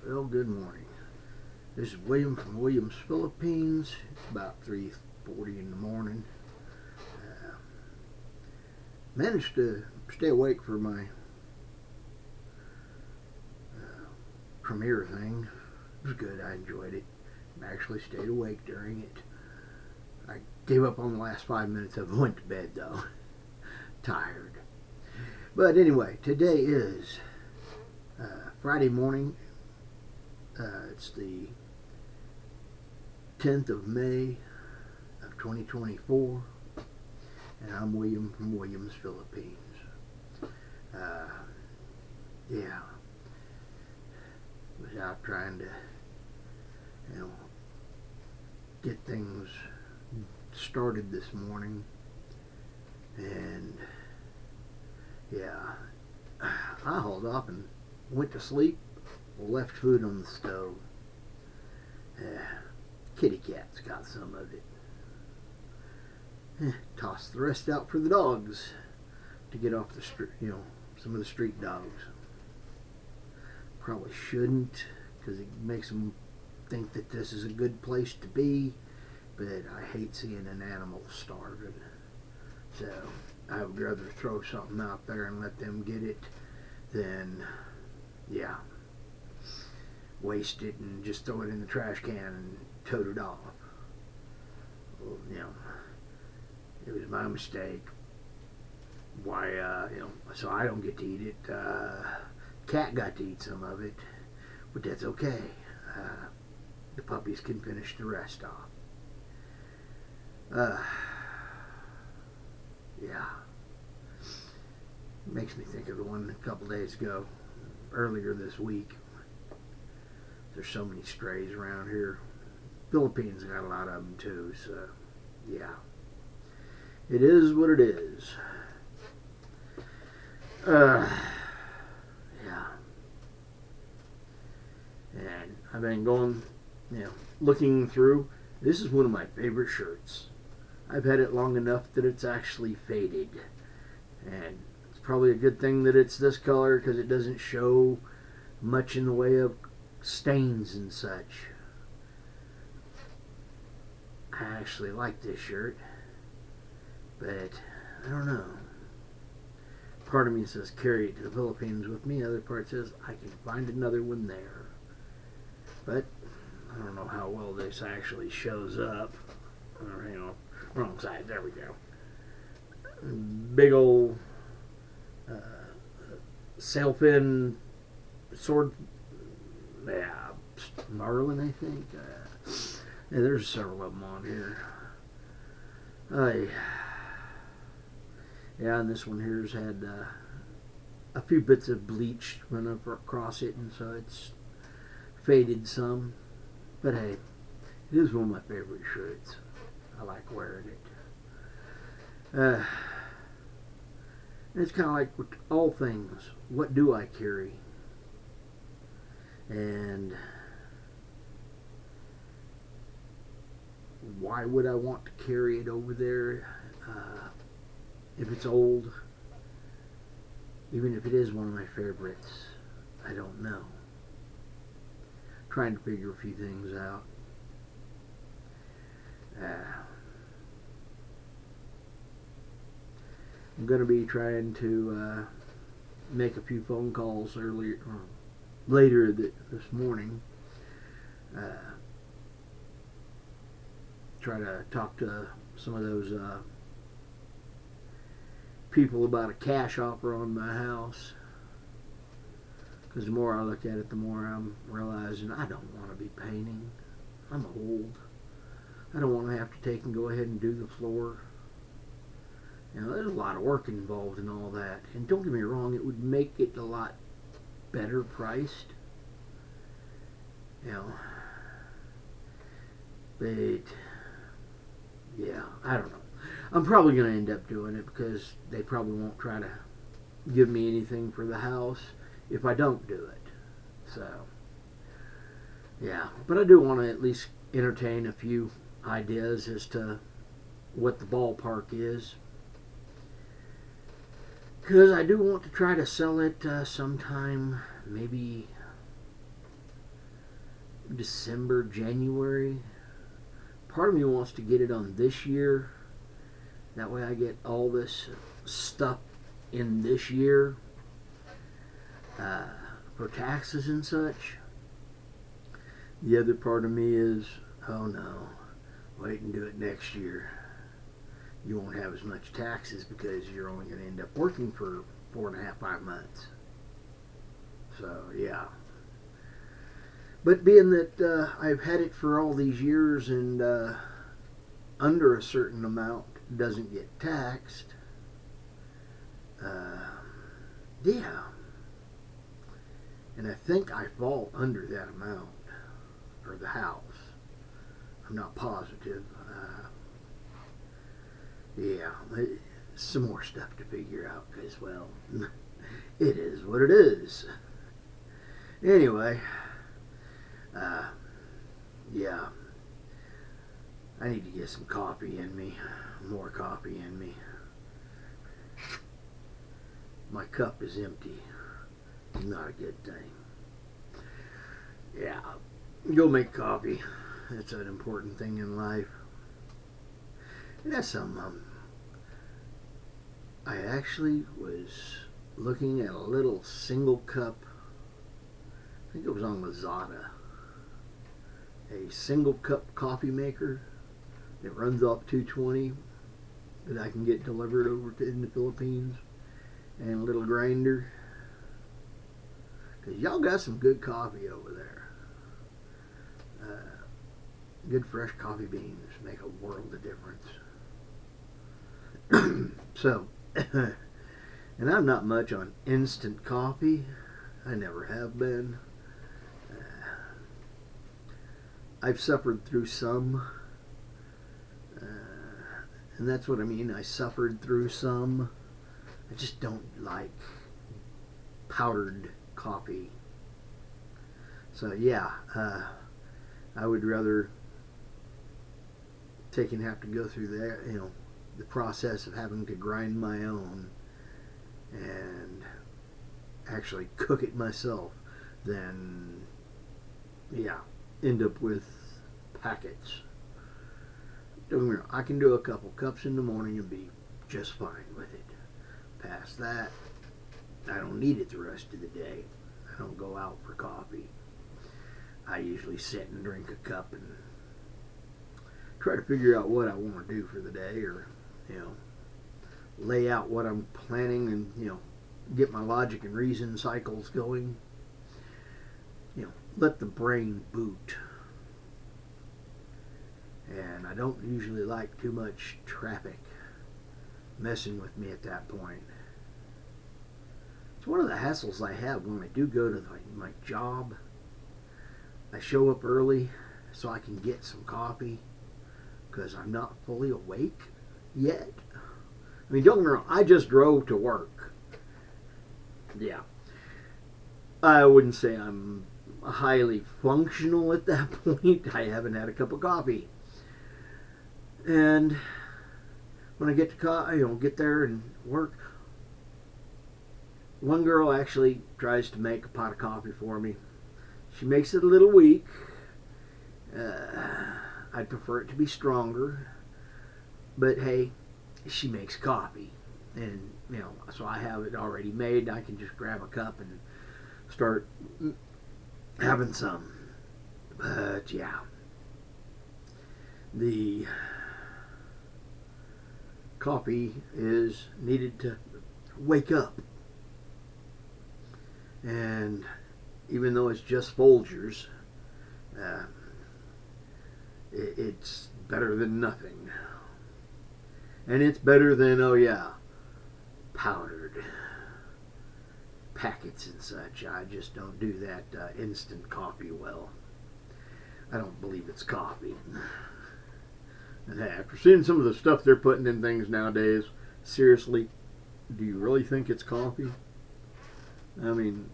Well, good morning. This is William from Williams, Philippines. It's about 3:40 in the morning. Uh, Managed to stay awake for my premiere thing. It was good. I enjoyed it. I actually stayed awake during it. I gave up on the last 5 minutes of it. Went to bed though. Tired. But anyway, today is Friday morning. It's the 10th of May of 2024, and I'm William from Williams, Philippines. Uh, yeah, was out trying to, get things started this morning, and yeah, I hauled off and went to sleep. Left food on the stove. Kitty cat's got some of it. Tossed the rest out for the dogs to get off the street. Some of the street dogs. Probably shouldn't, because it makes them think that this is a good place to be. But I hate seeing an animal starving. So I would rather throw something out there and let them get it than, waste it and just throw it in the trash can and tote it off. Well, it was my mistake. Why, so I don't get to eat it. Cat got to eat some of it, but that's okay. The puppies can finish the rest off. Yeah. Makes me think of the one a couple days ago, earlier this week. There's so many strays around here. Philippines got a lot of them too, so yeah. It is what it is. Yeah. And I've been going, looking through. This is one of my favorite shirts. I've had it long enough that it's actually faded. And it's probably a good thing that it's this color, because it doesn't show much in the way of stains and such. I actually like this shirt, but I don't know. Part of me says carry it to the Philippines with me. Other part says I can find another one there. But I don't know how well this actually shows up. Or, wrong side. There we go. Big old sailfin sword. Yeah, Marlin, I think. There's several of them on here. Yeah, and this one here's had a few bits of bleach run up across it, and so it's faded some. But hey, it is one of my favorite shirts. I like wearing it. And it's kind of like with all things. What do I carry? And why would I want to carry it over there if it's old? Even if it is one of my favorites, I don't know. Trying to figure a few things out. I'm going to be trying to make a few phone calls later this morning. Try to talk to some of those people about a cash offer on my house. Because the more I look at it, the more I'm realizing I don't want to be painting. I'm old. I don't want to have to take and go ahead and do the floor. There's a lot of work involved in all that. And don't get me wrong, it would make it a lot better priced. But yeah, I don't know. I'm probably going to end up doing it, because they probably won't try to give me anything for the house if I don't do it. So yeah, but I do want to at least entertain a few ideas as to what the ballpark is, because I do want to try to sell it sometime, maybe December, January. Part of me wants to get it on this year. That way I get all this stuff in this year uh, for taxes and such. The other part of me is, oh no, wait and do it next year. You won't have as much taxes because you're only going to end up working for 4.5, 5 months. So, yeah. But being that I've had it for all these years and under a certain amount doesn't get taxed, yeah. And I think I fall under that amount, or the house. I'm not positive. Yeah, some more stuff to figure out because, well, it is what it is. Anyway, yeah, I need to get some coffee in me, more coffee in me. My cup is empty. Not a good thing. Yeah, go make coffee. That's an important thing in life. And that's something I actually was looking at a little single cup. I think it was on Lazada. A single cup coffee maker that runs off 220 that I can get delivered over to in the Philippines, and a little grinder. Because y'all got some good coffee over there. Good fresh coffee beans make a world of difference. So, and I'm not much on instant coffee. I never have been. I've suffered through some. And that's what I mean. I suffered through some. I just don't like powdered coffee. So yeah, I would rather take and have to go through that, the process of having to grind my own and actually cook it myself than, yeah, end up with packets. Don't get me wrong, I can do a couple cups in the morning and be just fine with it. Past that, I don't need it the rest of the day. I don't go out for coffee. I usually sit and drink a cup and try to figure out what I want to do for the day, or lay out what I'm planning, and get my logic and reason cycles going. Let the brain boot. And I don't usually like too much traffic messing with me at that point. It's one of the hassles I have when I do go to my job. I show up early so I can get some coffee because I'm not fully awake yet. I mean, don't get me wrong, I just drove to work. Yeah. I wouldn't say I'm highly functional at that point. I haven't had a cup of coffee. And when I get to get there and work, one girl actually tries to make a pot of coffee for me. She makes it a little weak. I'd prefer it to be stronger. But hey, she makes coffee. And, so I have it already made. I can just grab a cup and start having some. But yeah, the coffee is needed to wake up. And even though it's just Folgers, it's better than nothing. And it's better than, powdered packets and such. I just don't do that instant coffee well. I don't believe it's coffee. And hey, after seeing some of the stuff they're putting in things nowadays, seriously, do you really think it's coffee? I mean,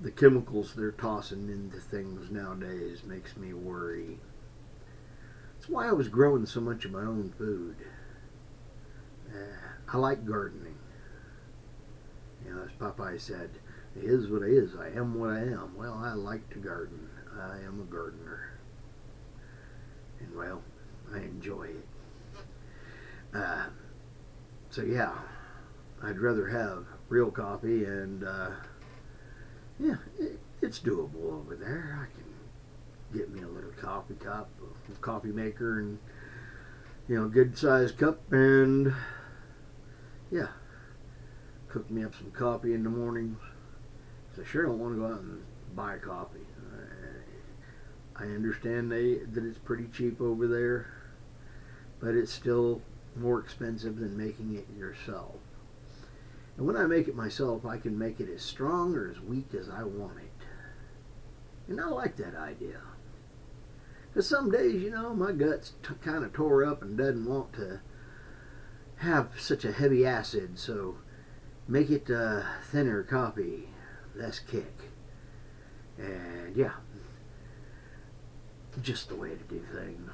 the chemicals they're tossing into things nowadays makes me worry. That's why I was growing so much of my own food. I like gardening. As Popeye said, It is what it is. I am what I am. Well, I like to garden. I am a gardener. And, well, I enjoy it. So, yeah, I'd rather have real coffee, and, yeah, it's doable over there. I can get me a little coffee cup, a coffee maker, and, good sized cup, and, yeah, cook me up some coffee in the mornings. So I sure don't want to go out and buy coffee. I understand that it's pretty cheap over there, but it's still more expensive than making it yourself. And when I make it myself, I can make it as strong or as weak as I want it. And I like that idea. Because some days, my gut's kind of tore up and doesn't want to have such a heavy acid, so make it thinner coffee, less kick. And yeah, just the way to do things.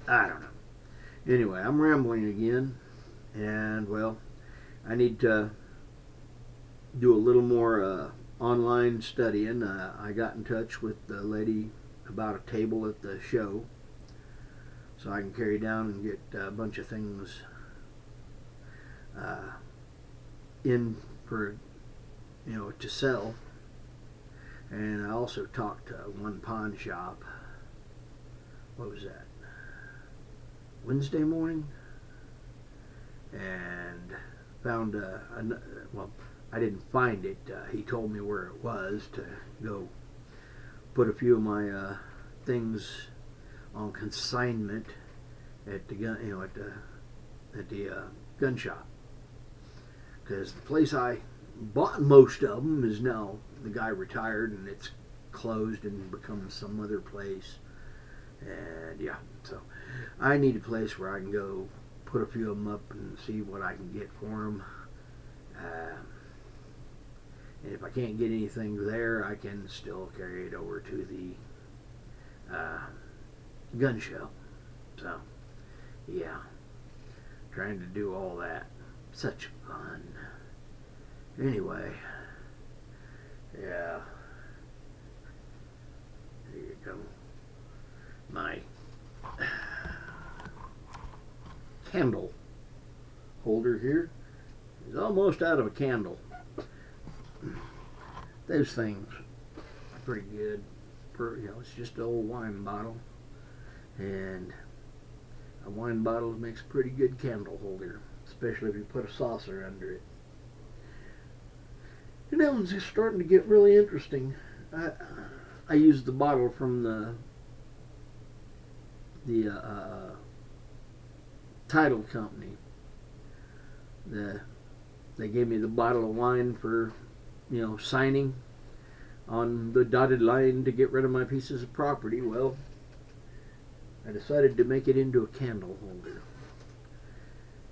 I don't know. Anyway, I'm rambling again, and well, I need to do a little more online studying. I got in touch with the lady about a table at the show, so I can carry down and get a bunch of things in for to sell. And I also talked to one pawn shop. What was that? Wednesday morning, and found well, I didn't find it. He told me where it was to go put a few of my things on consignment at the gun, at the gun shop, because the place I bought most of them is now, the guy retired and it's closed and become some other place. And yeah, so I need a place where I can go put a few of them up and see what I can get for them. And if I can't get anything there, I can still carry it over to the gun show. So yeah, trying to do all that. Such fun. Anyway, yeah. There you go. My candle holder here is almost out of a candle. Those things are pretty good. It's just an old wine bottle, and a wine bottle makes a pretty good candle holder, especially if you put a saucer under it. And that one's just starting to get really interesting. I used the bottle from the title company. They gave me the bottle of wine for signing on the dotted line to get rid of my pieces of property. Well, I decided to make it into a candle holder.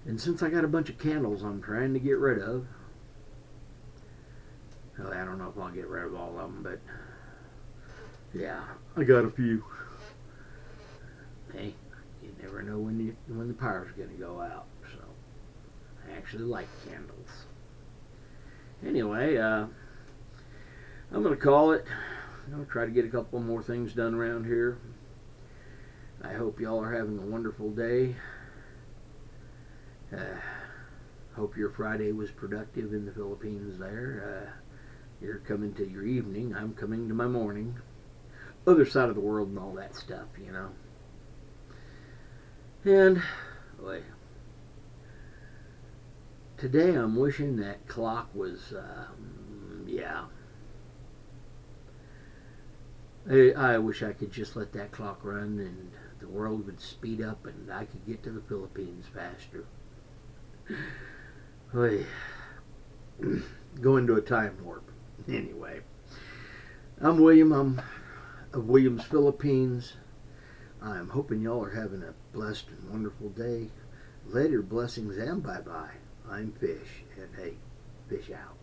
And since I got a bunch of candles I'm trying to get rid of, well, I don't know if I'll get rid of all of them, but yeah, I got a few. Hey, you never know when the power's going to go out, so I actually like candles. Anyway, I'm going to call it. I'm going to try to get a couple more things done around here. I hope y'all are having a wonderful day. Hope your Friday was productive in the Philippines there. You're coming to your evening. I'm coming to my morning. Other side of the world and all that stuff, And, boy, today I'm wishing that clock was, yeah. I wish I could just let that clock run and the world would speed up and I could get to the Philippines faster. Boy, go into a time warp. Anyway, I'm William. I'm of Williams, Philippines. I'm hoping y'all are having a blessed and wonderful day. Later blessings and bye-bye. I'm Fish, and hey, fish out.